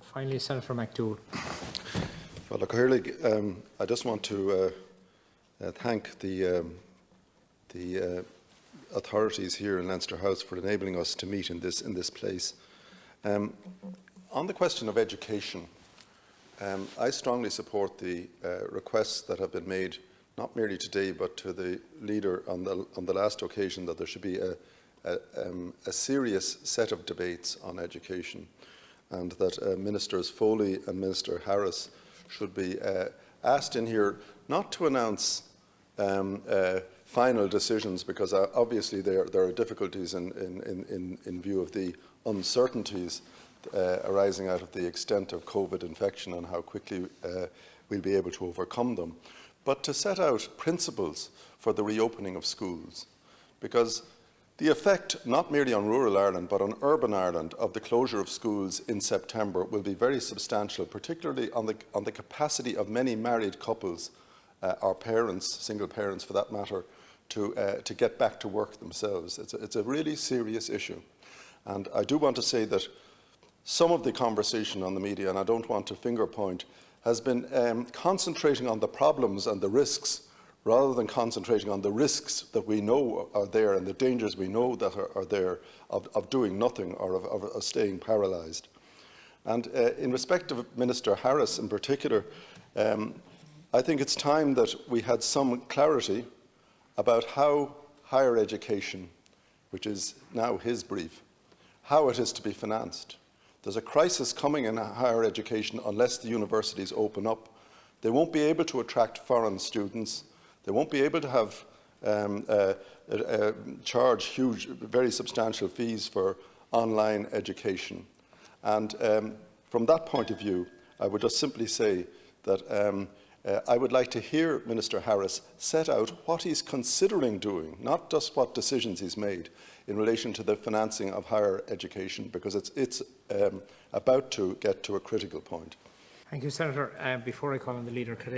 finally, Senator McDougall. Well, look, Hirlig, I just want to thank the authorities here in Leinster House for enabling us to meet in this place. On the question of education, I strongly support the requests that have been made, not merely today, but to the leader on the last occasion, that there should be a serious set of debates on education, and that Ministers Foley and Minister Harris should be asked in here not to announce final decisions, because obviously there are difficulties in view of the uncertainties arising out of the extent of COVID infection and how quickly we'll be able to overcome them, but to set out principles for the reopening of schools, because the effect, not merely on rural Ireland but on urban Ireland, of the closure of schools in September will be very substantial, particularly on the capacity of many married couples, or parents, single parents for that matter, to get back to work themselves. It's a really serious issue. And I do want to say that some of the conversation on the media, and I don't want to finger point, has been concentrating on the problems and the risks, rather than concentrating on the risks that we know are there and the dangers we know that are there of doing nothing, or of staying paralysed. And in respect of Minister Harris in particular, I think it's time that we had some clarity about how higher education, which is now his brief, how it is to be financed. There's a crisis coming in higher education unless the universities open up. They won't be able to attract foreign students. They won't be able to have charge huge, very substantial fees for online education. And from that point of view, I would just simply say that I would like to hear Minister Harris set out what he's considering doing, not just what decisions he's made, in relation to the financing of higher education, because it's about to get to a critical point. Thank you, Senator. Before I call on the leader, could I